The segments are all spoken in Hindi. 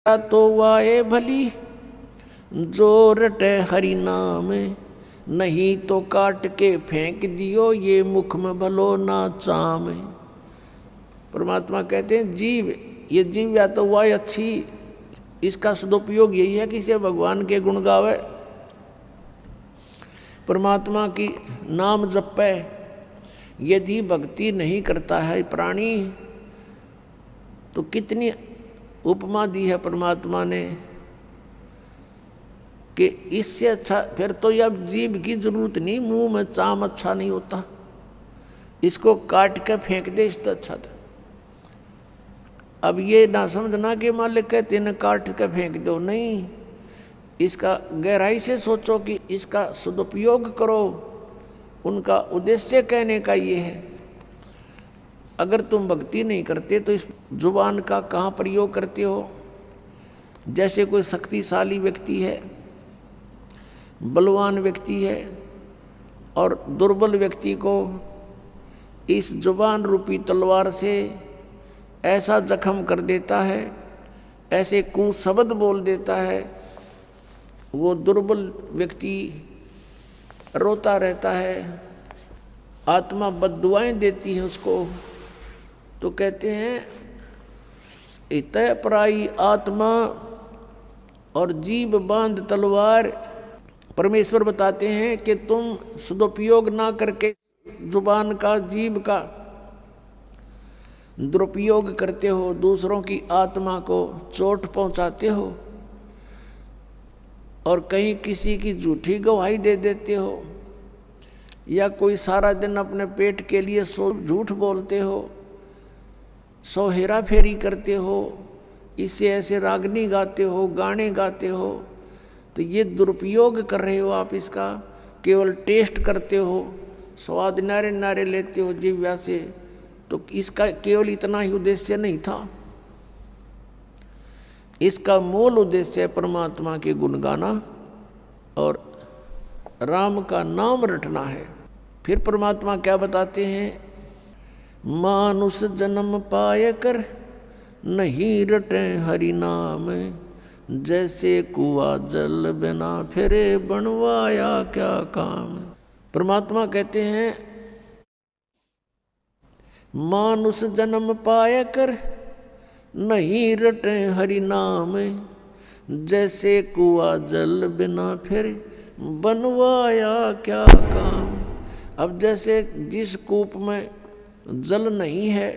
तो वाए भली जो रटे हरि नाम, नहीं तो काट के फेंक दियो ये मुख में भलो ना चाम। परमात्मा कहते हैं जीव, ये जीव या तो वाए अच्छी, इसका सदुपयोग यही है कि इसे भगवान के गुण गावे, परमात्मा की नाम जपे। यदि भक्ति नहीं करता है प्राणी, तो कितनी उपमा दी है परमात्मा ने कि इससे अच्छा फिर तो अब जीभ की जरूरत नहीं, मुंह में चाम अच्छा नहीं होता, इसको काट के फेंक दे इससे अच्छा था। अब ये ना समझना कि मालिक कहते न काट के फेंक दो, नहीं, इसका गहराई से सोचो कि इसका सदुपयोग करो। उनका उद्देश्य कहने का ये है, अगर तुम भक्ति नहीं करते तो इस जुबान का कहाँ प्रयोग करते हो। जैसे कोई शक्तिशाली व्यक्ति है, बलवान व्यक्ति है, और दुर्बल व्यक्ति को इस जुबान रूपी तलवार से ऐसा जख्म कर देता है, ऐसे कुशब्द बोल देता है, वो दुर्बल व्यक्ति रोता रहता है, आत्मा बद्दुआएं देती है उसको। तो कहते हैं इतय पराई आत्मा और जीभ बांध तलवार। परमेश्वर बताते हैं कि तुम सदुपयोग ना करके जुबान का, जीभ का दुरुपयोग करते हो, दूसरों की आत्मा को चोट पहुंचाते हो, और कहीं किसी की झूठी गवाही दे देते हो, या कोई सारा दिन अपने पेट के लिए सो झूठ बोलते हो, सो हेरा फेरी करते हो, इससे ऐसे रागनी गाते हो, गाने गाते हो, तो ये दुरुपयोग कर रहे हो आप इसका। केवल टेस्ट करते हो, स्वाद नारे नारे लेते हो जिह्वा से, तो इसका केवल इतना ही उद्देश्य नहीं था। इसका मूल उद्देश्य परमात्मा के गुण गाना और राम का नाम रटना है। फिर परमात्मा क्या बताते हैं, मानुष जन्म पाए कर नहीं रटे हरि नाम, जैसे कुआ जल बिना फिरे बनवाया क्या काम। परमात्मा कहते हैं मानुष जन्म पाए कर नहीं रटे हरि नाम, जैसे कुआ जल बिना फिर बनवाया क्या काम। अब जैसे जिस कूप में जल नहीं है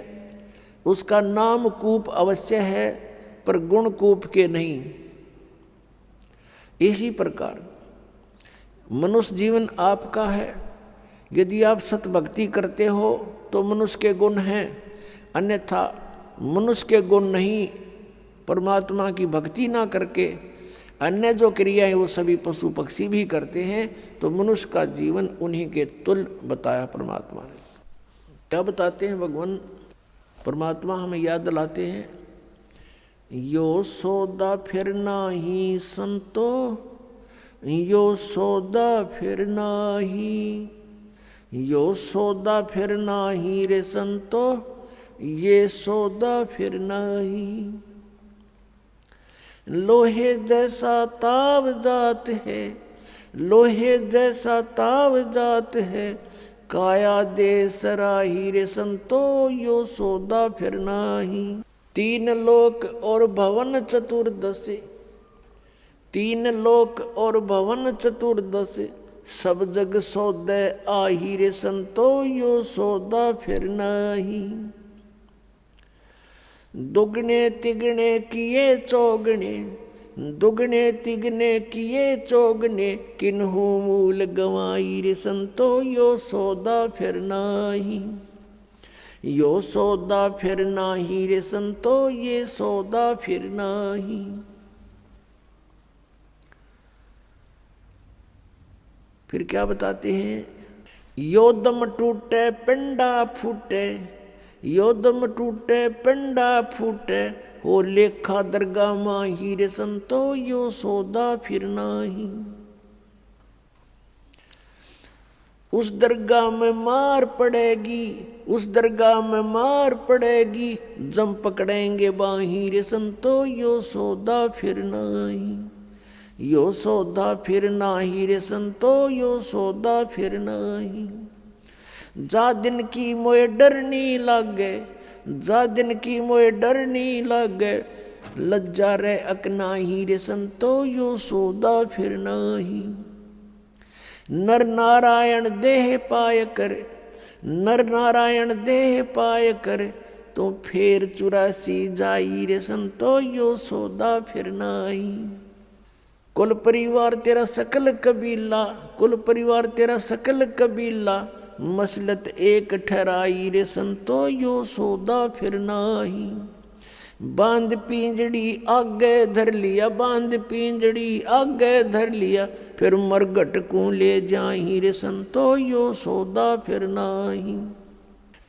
उसका नाम कूप अवश्य है, पर गुण कूप के नहीं। इसी प्रकार मनुष्य जीवन आपका है, यदि आप सतभक्ति करते हो तो मनुष्य के गुण हैं, अन्यथा मनुष्य के गुण नहीं। परमात्मा की भक्ति ना करके अन्य जो क्रियाएं वो सभी पशु पक्षी भी करते हैं, तो मनुष्य का जीवन उन्हीं के तुल्य बताया परमात्मा ने। क्या बताते हैं भगवान परमात्मा, हमें याद दिलाते हैं, यो सौदा फिर नाही संतो, यो सौदा फिर नाही, यो सौदा फिर नाही रे संतो, ये सौदा फिर नाही। लोहे जैसा ताव जात है, लोहे जैसा ताव जात है, काया दे सराही रे संतो, यो सौदा फिर नाही। तीन लोक और भवन चतुर्दश, तीन लोक और भवन चतुर्दश, सब जग सौदे आही रे संतो, यो सौदा फिर नाही। दुगने तिगने किए चौगने, दुगने तिगने किए चौगने, किन्हू मूल गवाई रे संतो, यो सौदा फिर नाही। यो सौदा फिर नाही रे संतो, ये सौदा फिर नाही। फिर क्या बताते हैं, यो दम टूटे पिंडा फूटे, यो दम टूटे पिंडा फूटे, हो लेखा दरगाह माही रे संतो, यो सौदा फिर नाही। उस दरगाह में मार पड़ेगी, उस दरगाह में मार पड़ेगी, जम पकड़ेंगे बाही रे संतो यो सौदा फिर नाही, यो सौदा फिर नाही रे संतो यो सौदा फिर नाही। जा दिन की मोए डर नहीं लागे, जा दिन की मोए डर नहीं लागे, लज्जा रे अकनाही रे संतो यो सौदा फिर नाही। नर नारायण देह पाय करे, नर नारायण देह पाय करे, तो फेर 84 जाई रे संतो यो सौदा फिर नाही। कुल परिवार तेरा सकल कबीला, कुल परिवार तेरा सकल कबीला, मसलत एक ठहराई रे संतो यो सौदा फिर नाही। बांध पिंजड़ी आगे धर लिया, बांध पिंजड़ी आगे धर लिया, फिर मरघट को ले जाही रे संतो यो सौदा फिर नाही।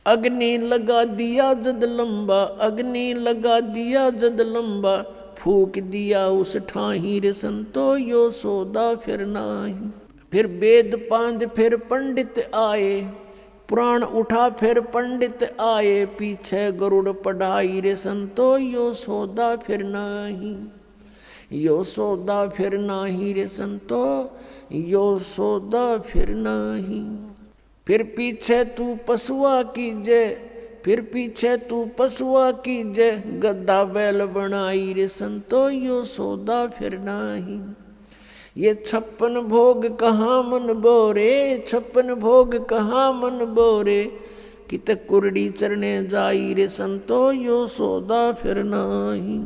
अग्नि लगा दिया जद लंबा, अग्नि लगा दिया जद लंबा, फूक दिया उस ठाही रे संतो यो सौदा फिर नाही। फिर वेद पांध फिर पंडित आए, पुराण उठा फिर पंडित आए, पीछे गरुड़ पढ़ाई रे संतो यो सौदा फिर नाही, यो सौदा फिर नाही रे संतो यो सौदा फिर नाही। फिर पीछे तू पशुआ कीजे, फिर पीछे तू पशुआ कीजे, गद्दा बैल बनाई रे संतो यो सौदा फिर नाही। ये 56 भोग कहाँ मन बोरे, 56 भोग कहाँ मन बोरे, कित कुरड़ी चरने जाई रे संतो यो सौदा फिर नाही,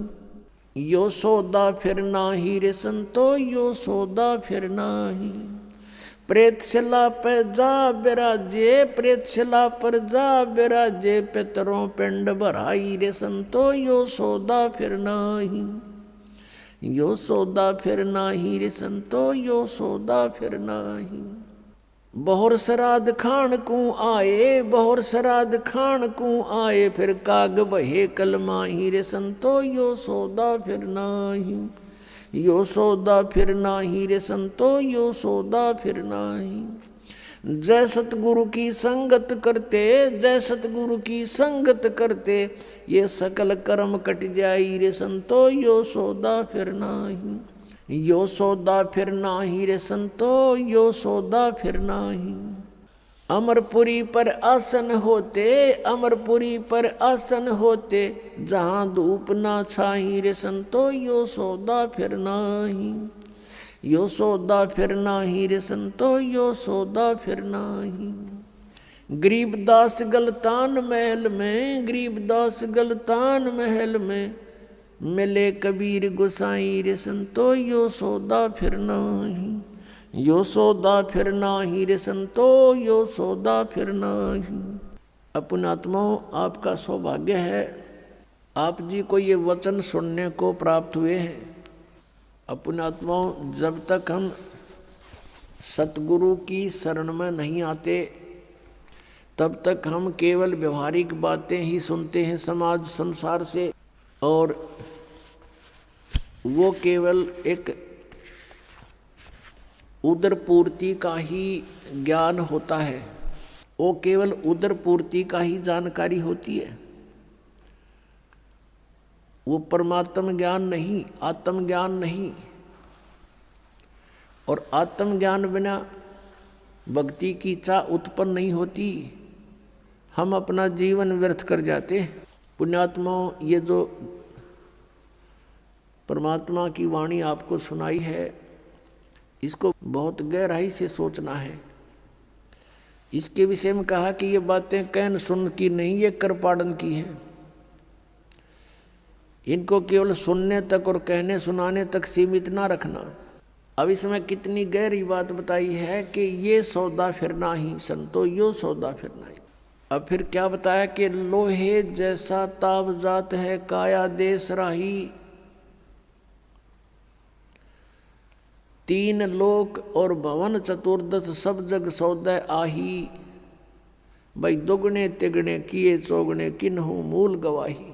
यो सौदा फिर नाही रे संतो यो सौदा फिर नाही। प्रेतशिला पे जा बिराजे, प्रेतशिला पर जा बिराजे, पितरों पिंड भराई रे संतो यो सौदा फिर नाही, यो सौदा फिर नाही रे संतो यो सौदा फिर नाही। बहुर श्राद्ध खान को आए, बहुर श्राद्ध खान को आए, फिर काग बहे कलमाही रे संतो यो सौदा फिर नाही, यो सौदा फिर नाही रे संतो यो सौदा फिर नाही। जय सतगुरु की संगत करते, जय सतगुरु की संगत करते, ये सकल कर्म कट जाई रे संतो यो सौदा फिर नाही, यो सौदा फिर नाही रे संतो यो सौदा फिर नाही। अमरपुरी पर आसन होते, अमरपुरी पर आसन होते, जहाँ धूप ना छाई रे संतो यो सौदा फिर नाही, यो सौदा फिर नाही रे संतो यो सौदा फिर नाही। गरीबदास गलतान महल में, गरीबदास गलतान महल में, मिले कबीर गोसाई रे संतो यो सौदा फिर नाही, यो सौदा फिर नाही रे संतो यो सौदा फिर नाही। अपनात्माओं, आपका सौभाग्य है, आप जी को ये वचन सुनने को प्राप्त हुए हैं। अपनात्माओं, जब तक हम सतगुरु की शरण में नहीं आते, तब तक हम केवल व्यवहारिक बातें ही सुनते हैं समाज संसार से, और वो केवल एक उदर पूर्ति का ही ज्ञान होता है, वो केवल उदर पूर्ति का ही जानकारी होती है, वो परमात्म ज्ञान नहीं, आत्म ज्ञान नहीं। और आत्म ज्ञान बिना भक्ति की इच्छा उत्पन्न नहीं होती, हम अपना जीवन व्यर्थ कर जाते हैं। पुण्यात्माओं, ये जो परमात्मा की वाणी आपको सुनाई है, इसको बहुत गहराई से सोचना है। इसके विषय में कहा कि ये बातें कहन सुन की नहीं, ये कर पाड़न की है। इनको केवल सुनने तक और कहने सुनाने तक सीमित ना रखना। अब इसमें कितनी गहरी बात बताई है कि ये सौदा फिरना ही संतो यो सौदा फिरना ही। अब फिर क्या बताया कि लोहे जैसा ताब जात है काया देश राही, 3 लोक और भवन चतुर्दश सब जग सौदे आही, भाई दुगने तिगने किए चौगने किन्हु मूल गवाही।